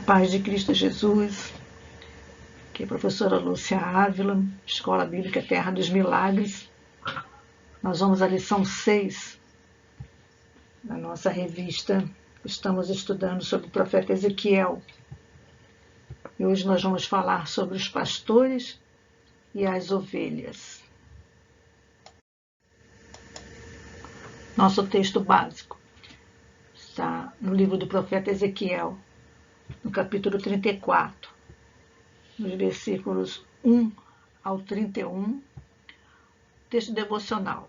Paz de Cristo Jesus, aqui é a professora Lúcia Ávila, Escola Bíblica Terra dos Milagres. Nós vamos à lição 6 da nossa revista. Estamos estudando sobre o profeta Ezequiel. E hoje nós vamos falar sobre os pastores e as ovelhas. Nosso texto básico está no livro do profeta Ezequiel, no capítulo 34, nos versículos 1 ao 31, texto devocional.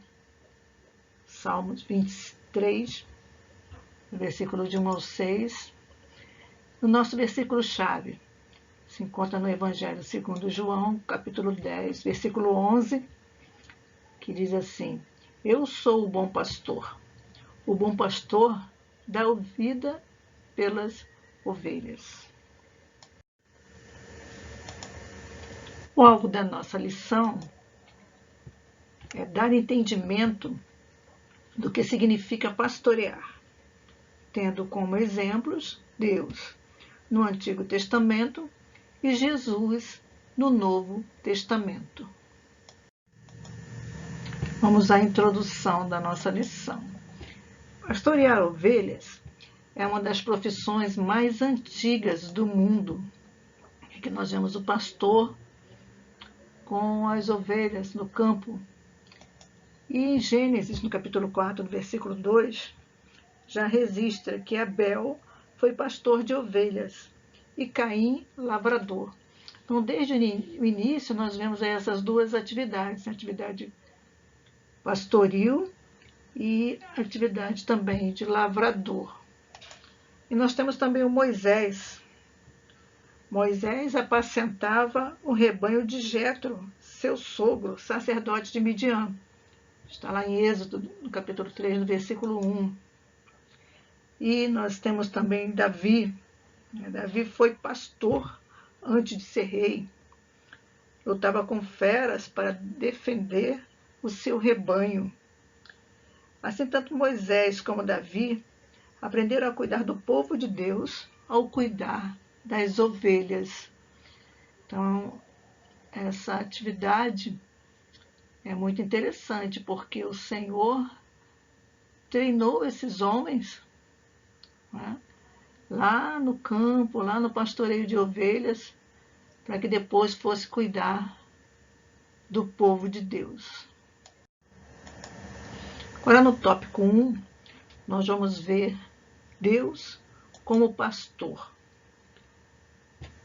Salmos 23, versículo de 1 ao 6. O nosso versículo-chave se encontra no Evangelho segundo João, capítulo 10, versículo 11, que diz assim: Eu sou o bom pastor. O bom pastor dá vida pelas ovelhas. O alvo da nossa lição é dar entendimento do que significa pastorear, tendo como exemplos Deus no Antigo Testamento e Jesus no Novo Testamento. Vamos à introdução da nossa lição. Pastorear ovelhas é uma das profissões mais antigas do mundo. Aqui nós vemos o pastor com as ovelhas no campo. E em Gênesis, no capítulo 4, no versículo 2, já registra que Abel foi pastor de ovelhas e Caim, lavrador. Então, desde o início, nós vemos essas duas atividades, a atividade pastoril e a atividade também de lavrador. E nós temos também o Moisés. Moisés apacentava o rebanho de Jetro, seu sogro, sacerdote de Midian. Está lá em Êxodo, no capítulo 3, no versículo 1. E nós temos também Davi. Davi foi pastor antes de ser rei. Lutava com feras para defender o seu rebanho. Assim, tanto Moisés como Davi aprenderam a cuidar do povo de Deus ao cuidar das ovelhas. Então, essa atividade é muito interessante, porque o Senhor treinou esses homens, né, lá no campo, lá no pastoreio de ovelhas, para que depois fosse cuidar do povo de Deus. Agora, no tópico 1, nós vamos ver Deus como pastor.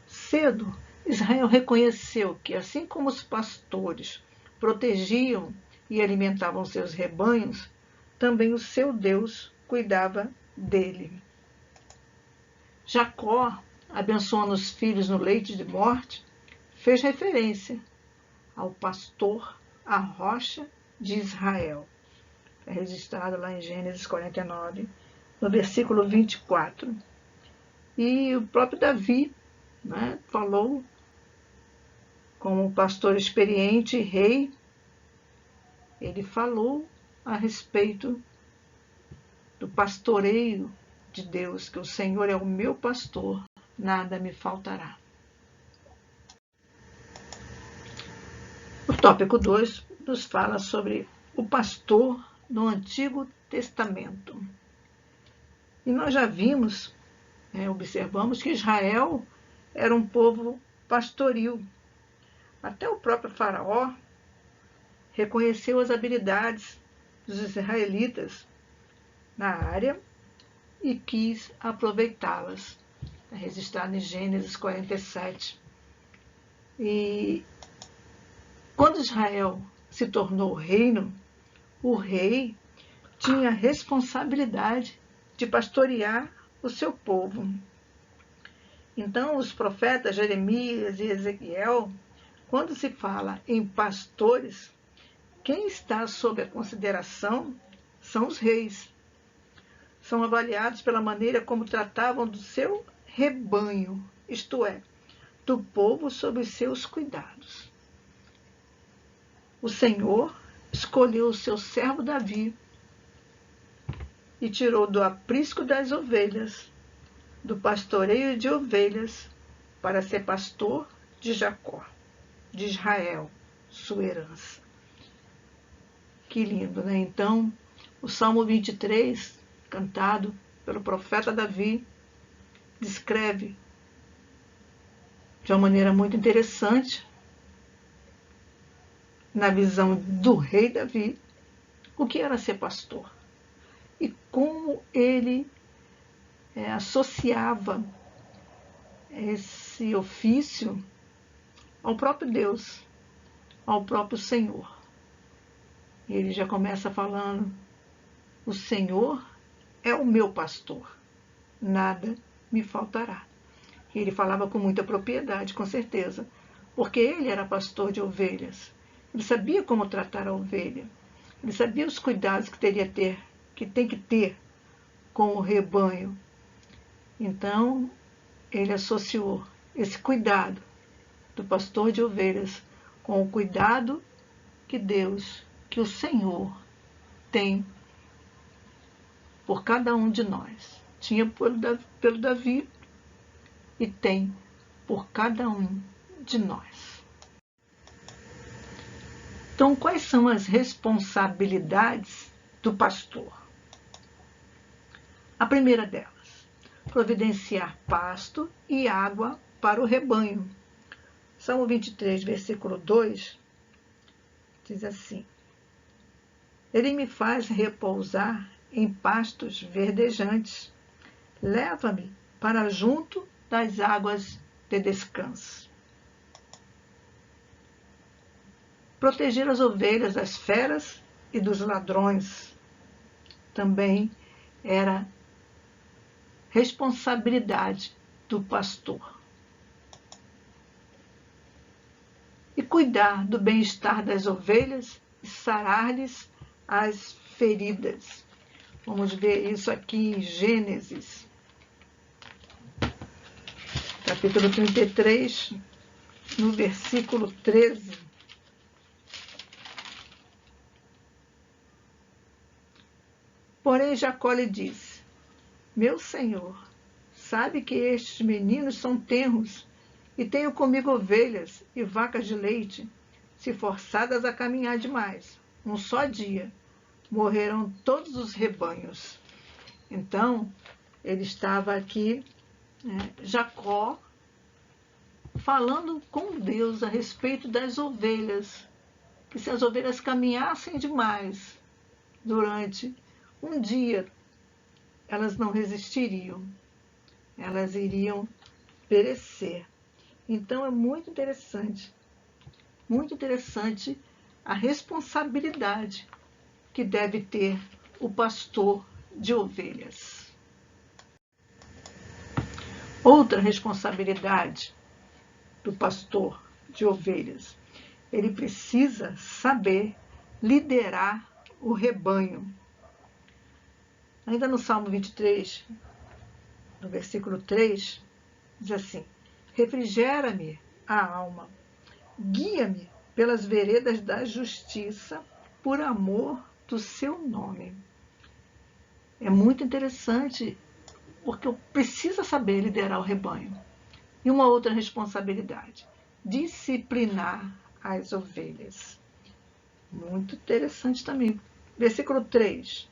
Cedo, Israel reconheceu que, assim como os pastores protegiam e alimentavam seus rebanhos, também o seu Deus cuidava dele. Jacó, abençoando os filhos no leito de morte, fez referência ao pastor, a rocha de Israel. É registrado lá em Gênesis 49, no versículo 24. E o próprio Davi, né, falou como pastor experiente e rei. Ele falou a respeito do pastoreio de Deus, que o Senhor é o meu pastor, nada me faltará. O tópico 2 nos fala sobre o pastor no Antigo Testamento. E nós já vimos, observamos que Israel era um povo pastoril. Até o próprio Faraó reconheceu as habilidades dos israelitas na área e quis aproveitá-las. Está registrado em Gênesis 47. E quando Israel se tornou reino, o rei tinha a responsabilidade de pastorear o seu povo. Então, os profetas Jeremias e Ezequiel, quando se fala em pastores, quem está sob a consideração são os reis. São avaliados pela maneira como tratavam do seu rebanho, isto é, do povo sob os seus cuidados. O Senhor escolheu o seu servo Davi e tirou do aprisco das ovelhas do pastoreio de ovelhas para ser pastor de Jacó, de Israel, sua herança. Que lindo, né? Então, o Salmo 23, cantado pelo profeta Davi, descreve de uma maneira muito interessante, na visão do rei Davi, o que era ser pastor e como ele associava esse ofício ao próprio Deus, ao próprio Senhor. E ele já começa falando: o Senhor é o meu pastor, nada me faltará. E ele falava com muita propriedade, com certeza, porque ele era pastor de ovelhas. Ele sabia como tratar a ovelha. Ele sabia os cuidados que tem que ter com o rebanho. Então, ele associou esse cuidado do pastor de ovelhas com o cuidado que Deus, que o Senhor tem por cada um de nós. Tinha pelo Davi e tem por cada um de nós. Então, quais são as responsabilidades do pastor? A primeira delas, providenciar pasto e água para o rebanho. Salmo 23, versículo 2, diz assim: Ele me faz repousar em pastos verdejantes. Leva-me para junto das águas de descanso. Proteger as ovelhas das feras e dos ladrões também era responsabilidade do pastor. E cuidar do bem-estar das ovelhas e sarar-lhes as feridas. Vamos ver isso aqui em Gênesis, capítulo 33, no versículo 13. Porém, Jacó lhe disse: Meu senhor, sabe que estes meninos são tenros, e tenho comigo ovelhas e vacas de leite. Se forçadas a caminhar demais, um só dia, morrerão todos os rebanhos. Então, ele estava aqui, Jacó, falando com Deus a respeito das ovelhas, que se as ovelhas caminhassem demais durante um dia, elas não resistiriam, elas iriam perecer. Então é muito interessante a responsabilidade que deve ter o pastor de ovelhas. Outra responsabilidade do pastor de ovelhas: ele precisa saber liderar o rebanho. Ainda no Salmo 23, no versículo 3, diz assim: Refrigera-me a alma, guia-me pelas veredas da justiça, por amor do seu nome. É muito interessante, porque eu preciso saber liderar o rebanho. E uma outra responsabilidade: disciplinar as ovelhas. Muito interessante também. Versículo 3.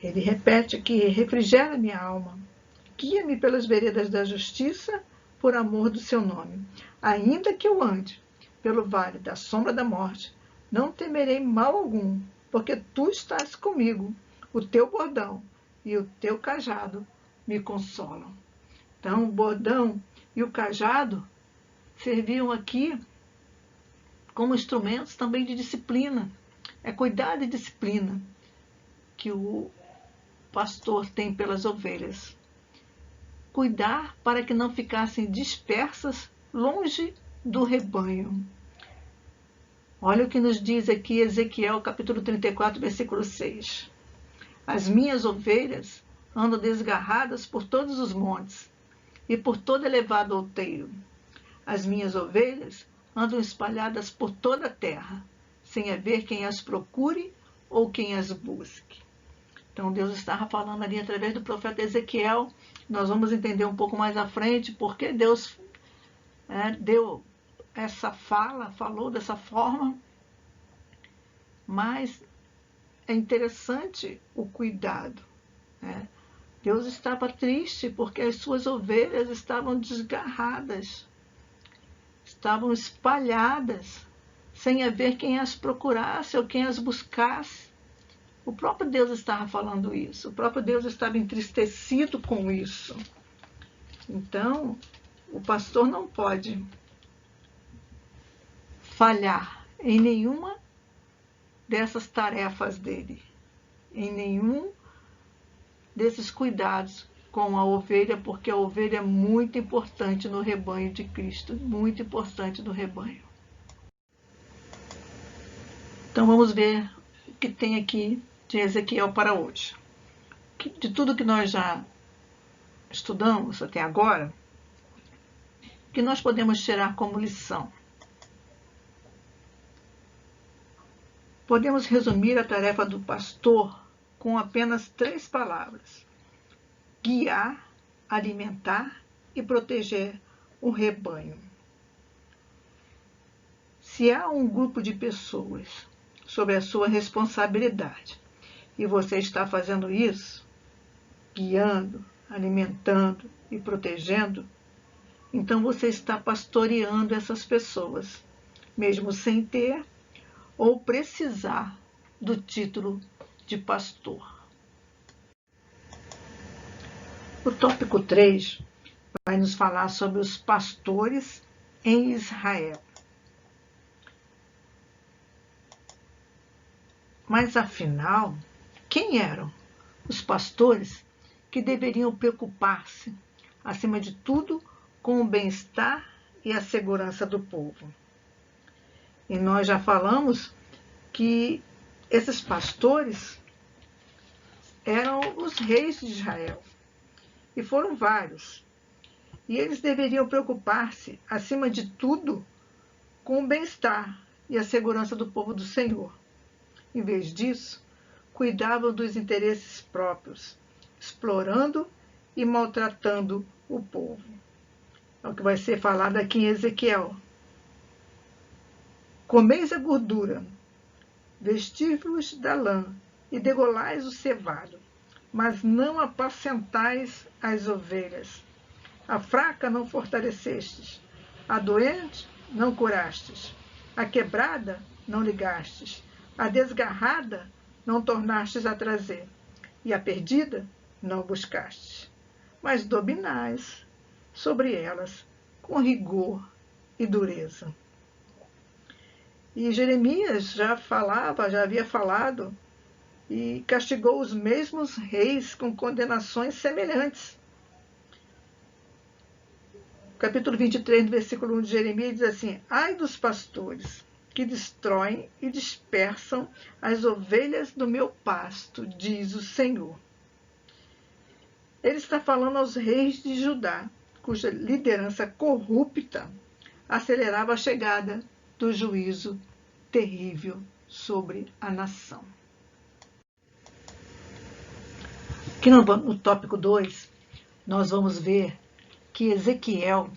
Ele repete aqui: refrigera minha alma, guia-me pelas veredas da justiça, por amor do seu nome. Ainda que eu ande pelo vale da sombra da morte, não temerei mal algum, porque tu estás comigo. O teu bordão e o teu cajado me consolam. Então, o bordão e o cajado serviam aqui como instrumentos também de disciplina. É cuidado e disciplina que o pastor tem pelas ovelhas. Cuidar para que não ficassem dispersas longe do rebanho. Olha o que nos diz aqui Ezequiel, capítulo 34, versículo 6. As minhas ovelhas andam desgarradas por todos os montes e por todo elevado outeiro. As minhas ovelhas andam espalhadas por toda a terra, sem haver quem as procure ou quem as busque. Então Deus estava falando ali através do profeta Ezequiel. Nós vamos entender um pouco mais à frente porque Deus deu essa fala, falou dessa forma. Mas é interessante o cuidado, né? Deus estava triste porque as suas ovelhas estavam desgarradas, estavam espalhadas, sem haver quem as procurasse ou quem as buscasse. O próprio Deus estava falando isso, o próprio Deus estava entristecido com isso. Então, o pastor não pode falhar em nenhuma dessas tarefas dele, em nenhum desses cuidados com a ovelha, porque a ovelha é muito importante no rebanho de Cristo, muito importante no rebanho. Então vamos ver o que tem aqui de Ezequiel para hoje. De tudo que nós já estudamos até agora, o que nós podemos tirar como lição? Podemos resumir a tarefa do pastor com apenas 3 palavras: guiar, alimentar e proteger o rebanho. Se há um grupo de pessoas sob a sua responsabilidade e você está fazendo isso, guiando, alimentando e protegendo, então você está pastoreando essas pessoas, mesmo sem ter ou precisar do título de pastor. O tópico 3 vai nos falar sobre os pastores em Israel. Mas afinal, quem eram os pastores que deveriam preocupar-se, acima de tudo, com o bem-estar e a segurança do povo? E nós já falamos que esses pastores eram os reis de Israel, e foram vários. E eles deveriam preocupar-se, acima de tudo, com o bem-estar e a segurança do povo do Senhor. Em vez disso, cuidavam dos interesses próprios, explorando e maltratando o povo. É o que vai ser falado aqui em Ezequiel. Comeis a gordura, vestivos da lã e degolais o cevado, mas não apacentais as ovelhas. A fraca não fortalecestes, a doente não curastes, a quebrada não ligastes, a desgarrada não tornastes a trazer, e a perdida não buscastes, mas dominais sobre elas com rigor e dureza. E Jeremias já havia falado, e castigou os mesmos reis com condenações semelhantes. Capítulo 23, versículo 1 de Jeremias diz assim: ai dos pastores que destroem e dispersam as ovelhas do meu pasto, diz o Senhor. Ele está falando aos reis de Judá, cuja liderança corrupta acelerava a chegada do juízo terrível sobre a nação. Aqui no tópico 2, nós vamos ver que Ezequiel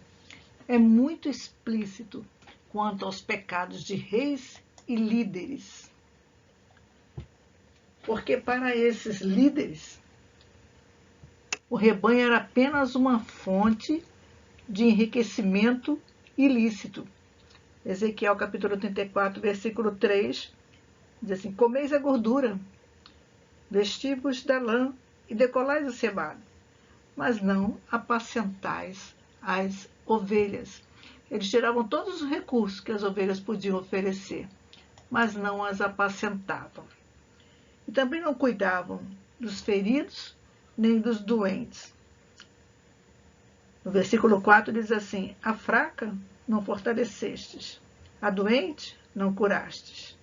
é muito explícito quanto aos pecados de reis e líderes. Porque para esses líderes, o rebanho era apenas uma fonte de enriquecimento ilícito. Ezequiel capítulo 34, versículo 3, diz assim: comeis a gordura, vestivos da lã e decolais o cevado, mas não apacentais as ovelhas. Eles tiravam todos os recursos que as ovelhas podiam oferecer, mas não as apacentavam. E também não cuidavam dos feridos nem dos doentes. No versículo 4 diz assim: a fraca não fortalecestes, a doente não curastes,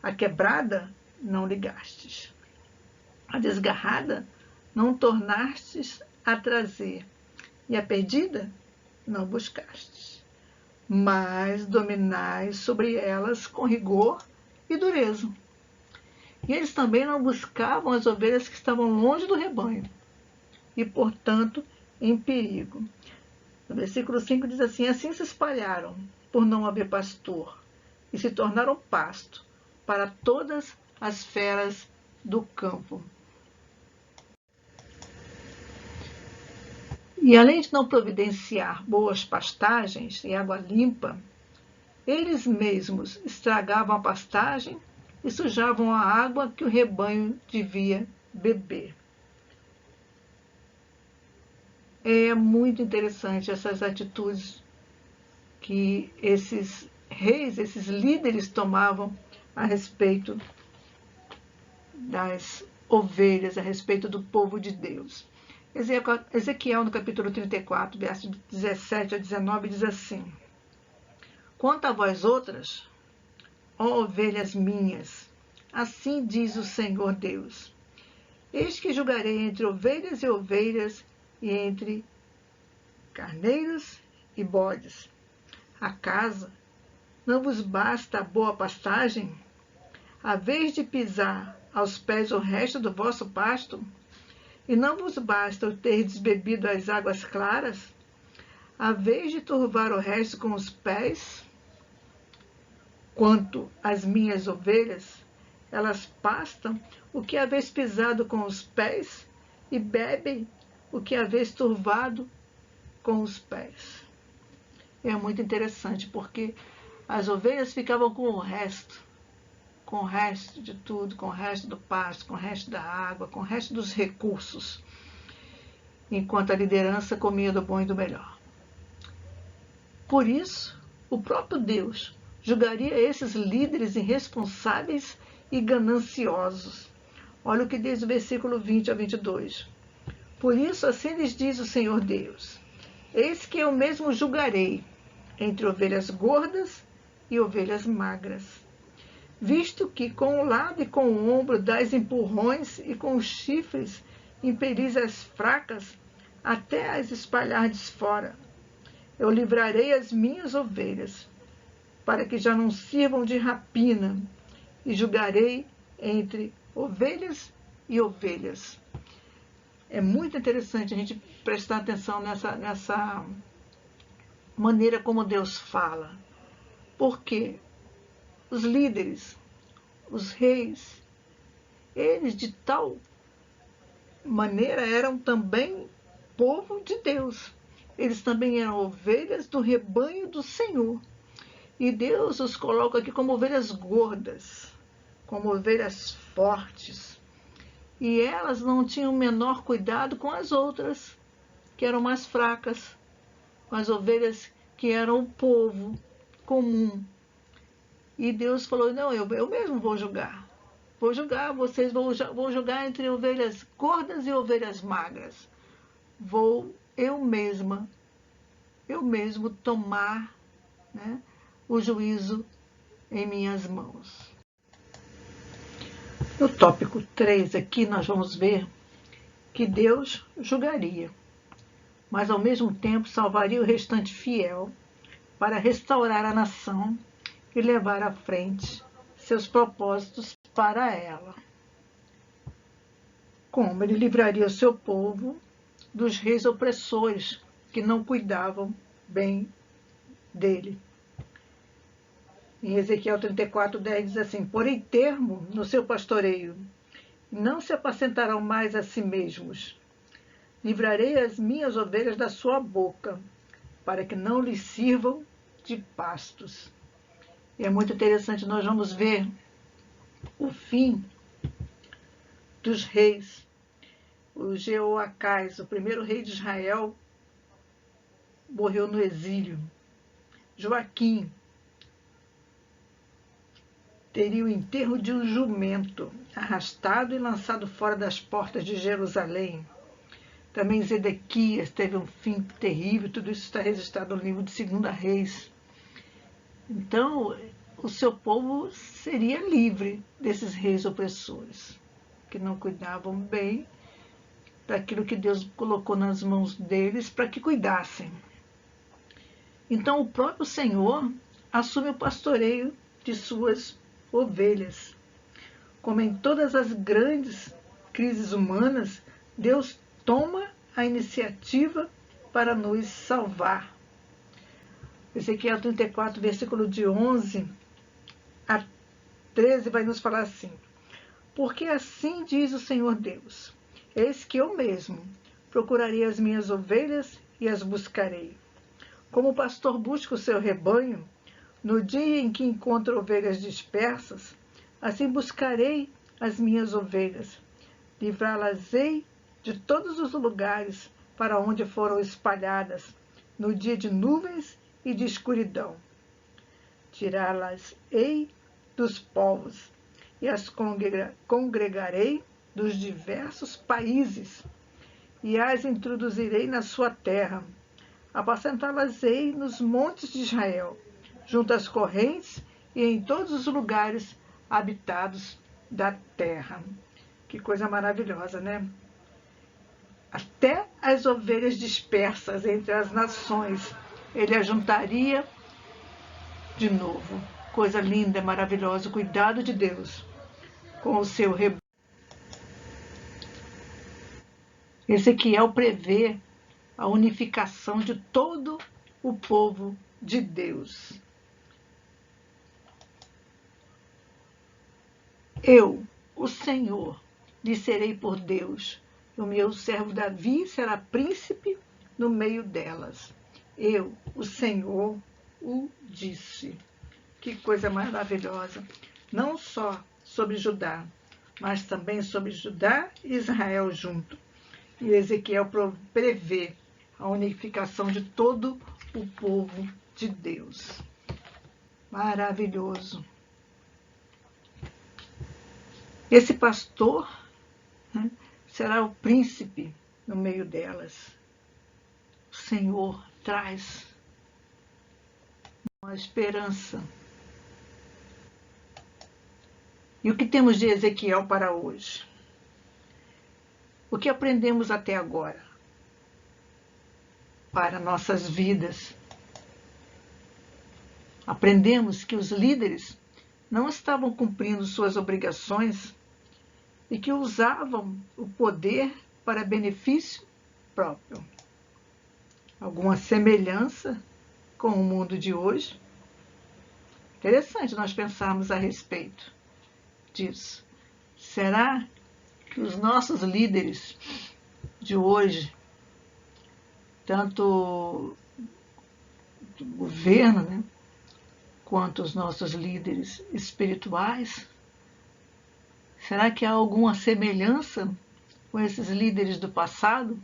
a quebrada não ligastes, a desgarrada não tornastes a trazer, e a perdida não buscastes, mas dominais sobre elas com rigor e dureza. E eles também não buscavam as ovelhas que estavam longe do rebanho e, portanto, em perigo. No versículo 5 diz assim: assim se espalharam, por não haver pastor, e se tornaram pasto para todas as feras do campo. E além de não providenciar boas pastagens e água limpa, eles mesmos estragavam a pastagem e sujavam a água que o rebanho devia beber. É muito interessante essas atitudes que esses reis, esses líderes tomavam a respeito das ovelhas, a respeito do povo de Deus. Ezequiel, no capítulo 34, versos 17 a 19, diz assim: quanto a vós outras, ó ovelhas minhas, assim diz o Senhor Deus: eis que julgarei entre ovelhas e entre carneiros e bodes. Acaso não vos basta a boa pastagem, a vez de pisar aos pés o resto do vosso pasto? E não vos basta o terdes bebido as águas claras, a vez de turvar o resto com os pés? Quanto às minhas ovelhas, elas pastam o que haveis pisado com os pés e bebem o que haveis turvado com os pés. É muito interessante, porque as ovelhas ficavam com o resto de tudo, com o resto do pasto, com o resto da água, com o resto dos recursos, enquanto a liderança comia do bom e do melhor. Por isso, o próprio Deus julgaria esses líderes irresponsáveis e gananciosos. Olha o que diz o versículo 20 a 22. Por isso, assim lhes diz o Senhor Deus: eis que eu mesmo julgarei entre ovelhas gordas e ovelhas magras, visto que com o lado e com o ombro dais empurrões e com os chifres impelis as fracas até as espalhardes fora. Eu livrarei as minhas ovelhas, para que já não sirvam de rapina, e julgarei entre ovelhas e ovelhas. É muito interessante a gente prestar atenção nessa maneira como Deus fala, porque os líderes, os reis, eles de tal maneira eram também povo de Deus. Eles também eram ovelhas do rebanho do Senhor. E Deus os coloca aqui como ovelhas gordas, como ovelhas fortes. E elas não tinham o menor cuidado com as outras, que eram mais fracas, com as ovelhas que eram o povo comum. E Deus falou: não, eu mesmo vou julgar. Vou julgar, vocês vou julgar entre ovelhas gordas e ovelhas magras. Vou eu mesmo tomar, né, o juízo em minhas mãos. No tópico 3 aqui nós vamos ver que Deus julgaria, mas ao mesmo tempo salvaria o restante fiel para restaurar a nação e levar à frente seus propósitos para ela. Como ele livraria o seu povo dos reis opressores que não cuidavam bem dele. Em Ezequiel 34:10 diz assim: porém termo no seu pastoreio, não se apacentarão mais a si mesmos. Livrarei as minhas ovelhas da sua boca, para que não lhes sirvam de pastos. E é muito interessante, nós vamos ver o fim dos reis. O Jeoacás, o primeiro rei de Israel, morreu no exílio. Joaquim teria o enterro de um jumento, arrastado e lançado fora das portas de Jerusalém. Também Zedequias teve um fim terrível, tudo isso está registrado no livro de 2 Reis. Então, o seu povo seria livre desses reis opressores, que não cuidavam bem daquilo que Deus colocou nas mãos deles para que cuidassem. Então, o próprio Senhor assume o pastoreio de suas ovelhas. como em todas as grandes crises humanas, Deus toma a iniciativa para nos salvar. Ezequiel 34, versículo de 11 a 13 vai nos falar assim: porque assim diz o Senhor Deus, eis que eu mesmo procurarei as minhas ovelhas e as buscarei. Como o pastor busca o seu rebanho, no dia em que encontra ovelhas dispersas, assim buscarei as minhas ovelhas. Livrá-las-ei de todos os lugares para onde foram espalhadas, no dia de nuvens e de escuridão. Tirá-las-ei dos povos e as congregarei dos diversos países e as introduzirei na sua terra. Apacentá-las-ei nos montes de Israel, junto às correntes e em todos os lugares habitados da terra. Que coisa maravilhosa, né? Até as ovelhas dispersas entre as nações, ele ajuntaria de novo. Coisa linda, maravilhosa, o cuidado de Deus com o seu rebanho. Ezequiel prevê a unificação de todo o povo de Deus. Eu, o Senhor, lhe serei por Deus, e o meu servo Davi será príncipe no meio delas. Eu, o Senhor, o disse. Que coisa maravilhosa! Não só sobre Judá, mas também sobre Judá e Israel junto. E Ezequiel prevê a unificação de todo o povo de Deus. Maravilhoso. Esse pastor, né, será o príncipe no meio delas. O Senhor traz uma esperança. E o que temos de Ezequiel para hoje? O que aprendemos até agora para nossas vidas? Aprendemos que os líderes não estavam cumprindo suas obrigações e que usavam o poder para benefício próprio. Alguma semelhança com o mundo de hoje? Interessante nós pensarmos a respeito disso. Será que os nossos líderes de hoje, tanto do governo, né, quanto os nossos líderes espirituais, será que há alguma semelhança com esses líderes do passado?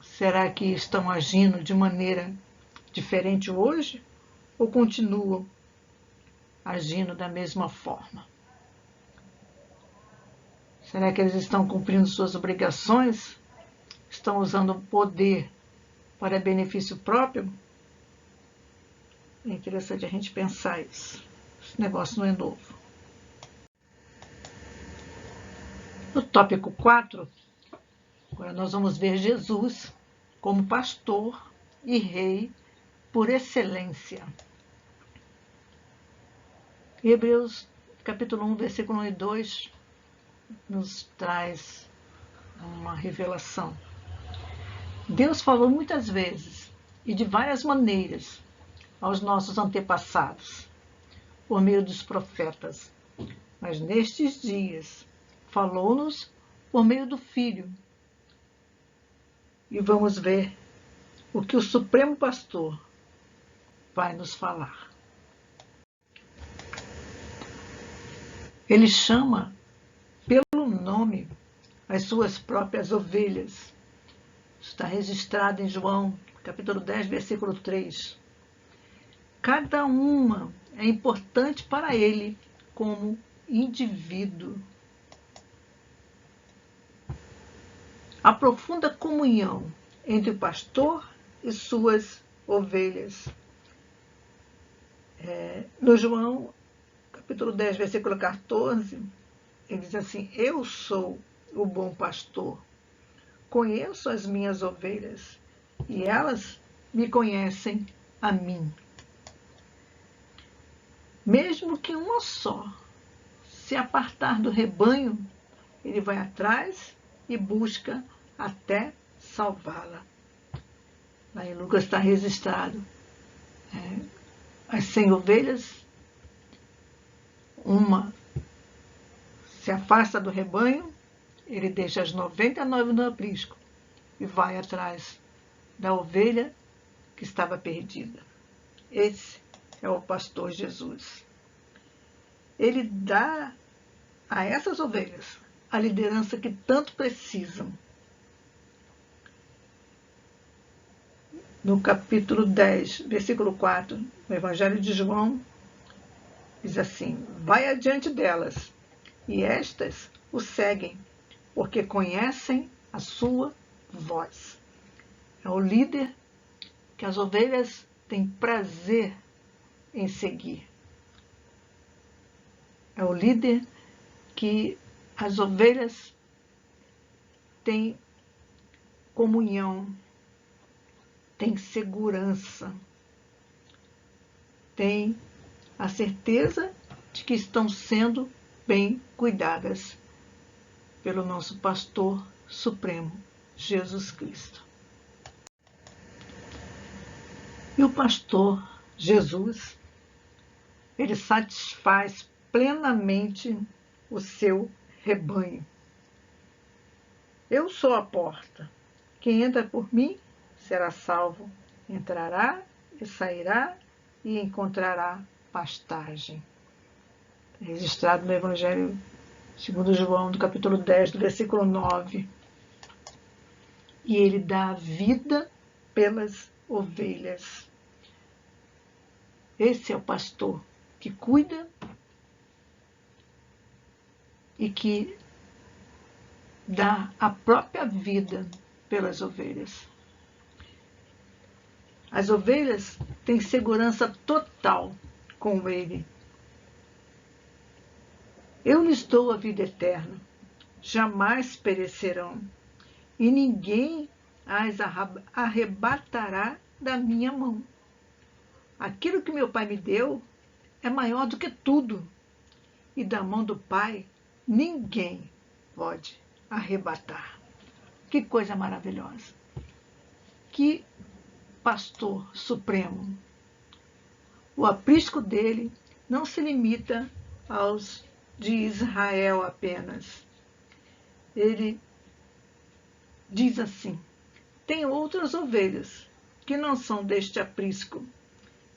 Será que estão agindo de maneira diferente hoje ou continuam agindo da mesma forma? Será que eles estão cumprindo suas obrigações? Estão usando o poder para benefício próprio? É interessante a gente pensar isso. Esse negócio não é novo. No tópico 4, agora nós vamos ver Jesus como pastor e rei por excelência. Hebreus capítulo 1, versículo 1 e 2 nos traz uma revelação. Deus falou muitas vezes e de várias maneiras aos nossos antepassados, por meio dos profetas, mas nestes dias falou-nos por meio do Filho. E vamos ver o que o Supremo Pastor vai nos falar. Ele chama pelo nome as suas próprias ovelhas. Está registrado em João, capítulo 10, versículo 3. Cada uma é importante para ele como indivíduo. A profunda comunhão entre o pastor e suas ovelhas. No João, capítulo 10, versículo 14, ele diz assim: eu sou o bom pastor, conheço as minhas ovelhas e elas me conhecem a mim. Mesmo que uma só se apartar do rebanho, ele vai atrás e busca até salvá-la. Lá em Lucas está registrado. As 100 ovelhas, uma se afasta do rebanho, ele deixa as 99 no aprisco e vai atrás da ovelha que estava perdida. Esse é o pastor Jesus. Ele dá a essas ovelhas a liderança que tanto precisam. No capítulo 10, versículo 4, no Evangelho de João, diz assim: vai adiante delas, e estas o seguem, porque conhecem a sua voz. É o líder que as ovelhas têm prazer em seguir. É o líder que as ovelhas têm comunhão, têm segurança, têm a certeza de que estão sendo bem cuidadas pelo nosso pastor supremo, Jesus Cristo. E o pastor Jesus, ele satisfaz plenamente o seu rebanho. Eu sou a porta. Quem entra por mim será salvo. Entrará e sairá e encontrará pastagem. Registrado no Evangelho segundo João, do capítulo 10, do versículo 9. E ele dá a vida pelas ovelhas. Esse é o pastor que cuida e que dá a própria vida pelas ovelhas. As ovelhas têm segurança total com ele. Eu lhes dou a vida eterna, jamais perecerão, e ninguém as arrebatará da minha mão. Aquilo que meu Pai me deu é maior do que tudo, e da mão do Pai ninguém pode arrebatar. Que coisa maravilhosa! Que pastor supremo! O aprisco dele não se limita aos de Israel apenas. Ele diz assim: tem outras ovelhas que não são deste aprisco.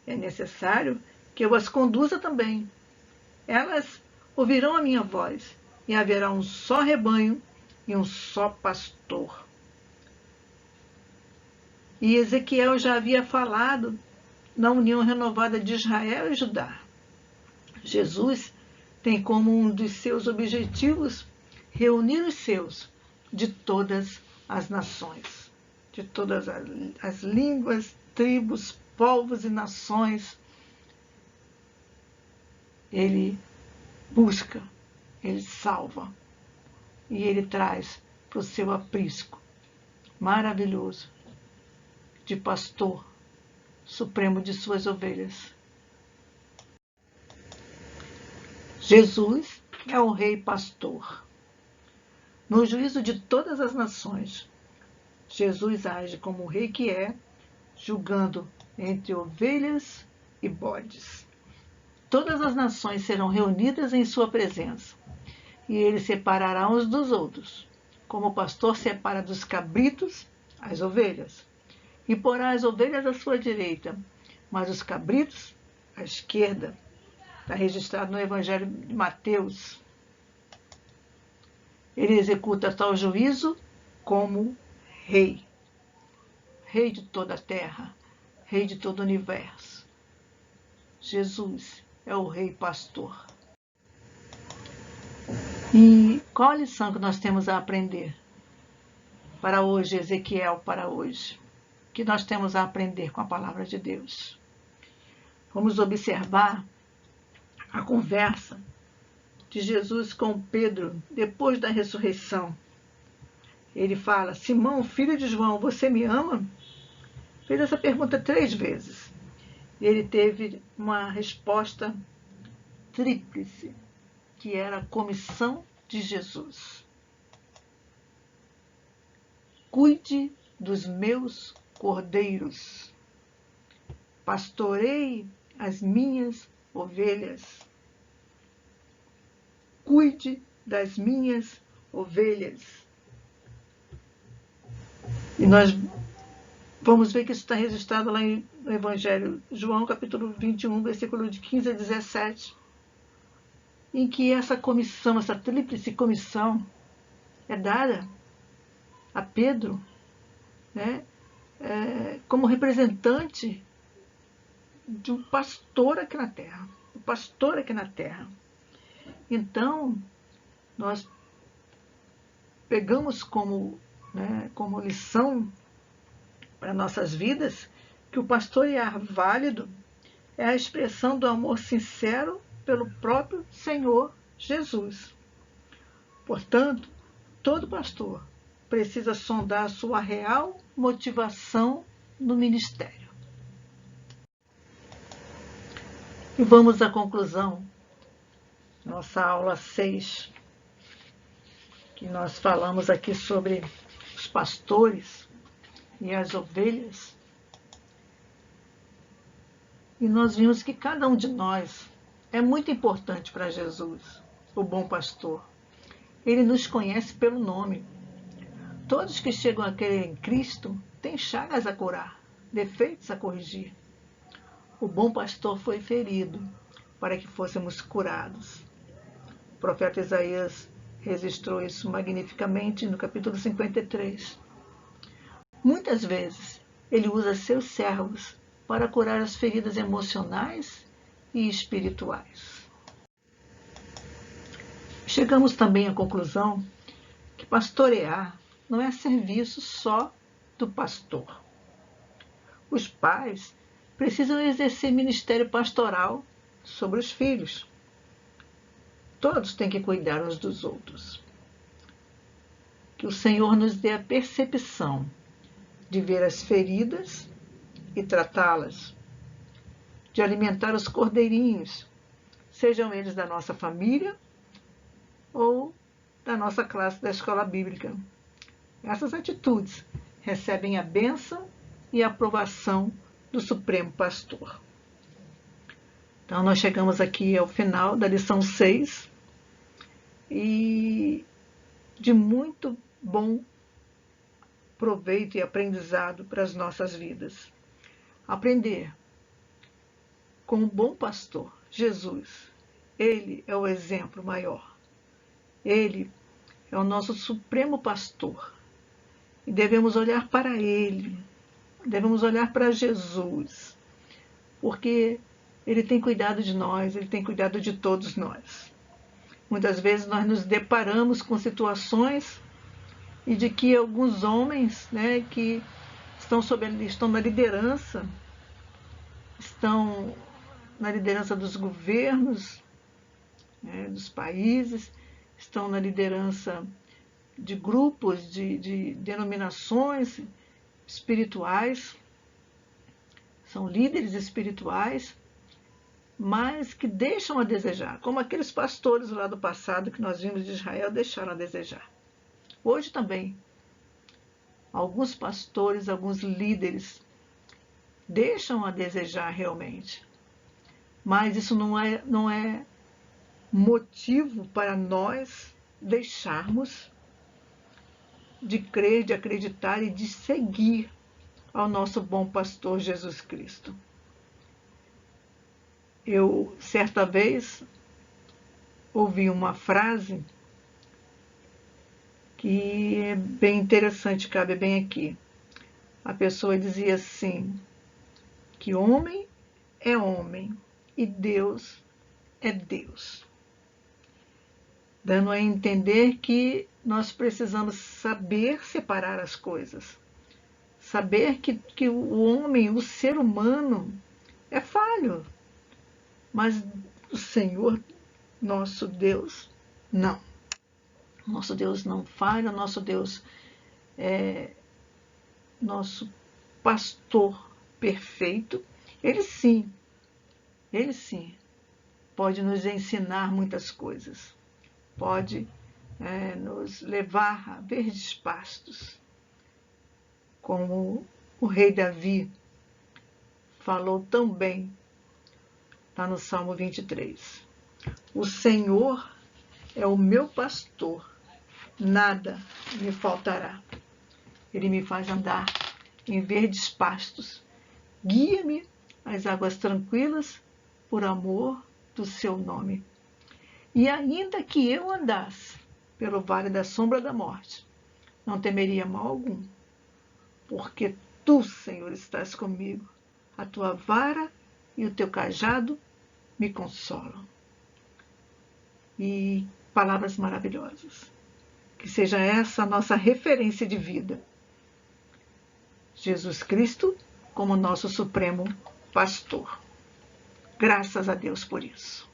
É necessário que eu as conduza também. Elas ouvirão a minha voz, e haverá um só rebanho e um só pastor. E Ezequiel já havia falado na união renovada de Israel e Judá. Jesus tem como um dos seus objetivos reunir os seus de todas as nações, de todas as línguas, tribos, povos e nações. Ele busca, ele salva e ele traz para o seu aprisco maravilhoso de pastor supremo de suas ovelhas. Jesus é o Rei Pastor. No juízo de todas as nações, Jesus age como o rei que é, julgando entre ovelhas e bodes. Todas as nações serão reunidas em sua presença, e ele separará uns dos outros, como o pastor separa dos cabritos as ovelhas, e porá as ovelhas à sua direita, mas os cabritos à esquerda. Está registrado no Evangelho de Mateus. Ele executa tal juízo como rei. Rei de toda a terra, rei de todo o universo. Jesus é o Rei Pastor. E qual a lição que nós temos a aprender para hoje, Ezequiel, para hoje? Que nós temos a aprender com a palavra de Deus? Vamos observar a conversa de Jesus com Pedro depois da ressurreição. Ele fala: Simão, filho de João, você me ama? Fez essa pergunta 3 vezes. E ele teve uma resposta tríplice. que era a comissão de Jesus. Cuide dos meus cordeiros, pastorei as minhas ovelhas. Cuide das minhas ovelhas. E nós vamos ver que isso está registrado lá no Evangelho, João capítulo 21, versículo de 15 a 17, em que essa comissão, essa tríplice comissão é dada a Pedro, né, como representante de um pastor aqui na terra. O pastor aqui na terra. Então, nós pegamos como lição para nossas vidas que o pastorear válido é a expressão do amor sincero pelo próprio Senhor Jesus. Portanto, todo pastor precisa sondar a sua real motivação no ministério. E vamos à conclusão, nossa aula 6, que nós falamos aqui sobre os pastores e as ovelhas. E nós vimos que cada um de nós é muito importante para Jesus, o bom pastor. Ele nos conhece pelo nome. Todos que chegam a crer em Cristo têm chagas a curar, defeitos a corrigir. O bom pastor foi ferido para que fôssemos curados. O profeta Isaías registrou isso magnificamente no capítulo 53. Muitas vezes, ele usa seus servos para curar as feridas emocionais e espirituais. Chegamos também à conclusão que pastorear não é serviço só do pastor. Os pais precisam exercer ministério pastoral sobre os filhos. Todos têm que cuidar uns dos outros. Que o Senhor nos dê a percepção de ver as feridas e tratá-las, de alimentar os cordeirinhos, sejam eles da nossa família ou da nossa classe da escola bíblica. Essas atitudes recebem a bênção e a aprovação do Supremo Pastor. Então, nós chegamos aqui ao final da lição 6 e de muito bom proveito e aprendizado para as nossas vidas. Aprender com o bom pastor, Jesus. Ele é o exemplo maior. Ele é o nosso supremo pastor. E devemos olhar para ele, devemos olhar para Jesus, porque ele tem cuidado de nós, ele tem cuidado de todos nós. Muitas vezes nós nos deparamos com situações e de que alguns homens, que estão na liderança, estão na liderança dos governos, dos países, estão na liderança de grupos, de denominações espirituais, são líderes espirituais, mas que deixam a desejar, como aqueles pastores lá do passado que nós vimos de Israel deixaram a desejar. Hoje também, alguns pastores, alguns líderes deixam a desejar realmente, mas isso não é motivo para nós deixarmos de crer, de acreditar e de seguir ao nosso bom pastor Jesus Cristo. Eu, certa vez, ouvi uma frase que é bem interessante, cabe bem aqui. A pessoa dizia assim, que homem é homem e Deus é Deus. Dando a entender que nós precisamos saber separar as coisas. Saber que o homem, o ser humano, é falho. Mas o Senhor, nosso Deus, não. Nosso Deus não falha, nosso Deus é nosso pastor perfeito. Ele sim, pode nos ensinar muitas coisas. pode nos levar a verdes pastos, como o rei Davi falou tão bem lá no Salmo 23. O Senhor é o meu pastor, nada me faltará. Ele me faz andar em verdes pastos, guia-me às águas tranquilas por amor do seu nome. E ainda que eu andasse pelo vale da sombra da morte, não temeria mal algum, porque tu, Senhor, estás comigo. A tua vara e o teu cajado me consolam. E palavras maravilhosas. Que seja essa a nossa referência de vida. Jesus Cristo como nosso supremo pastor. Graças a Deus por isso.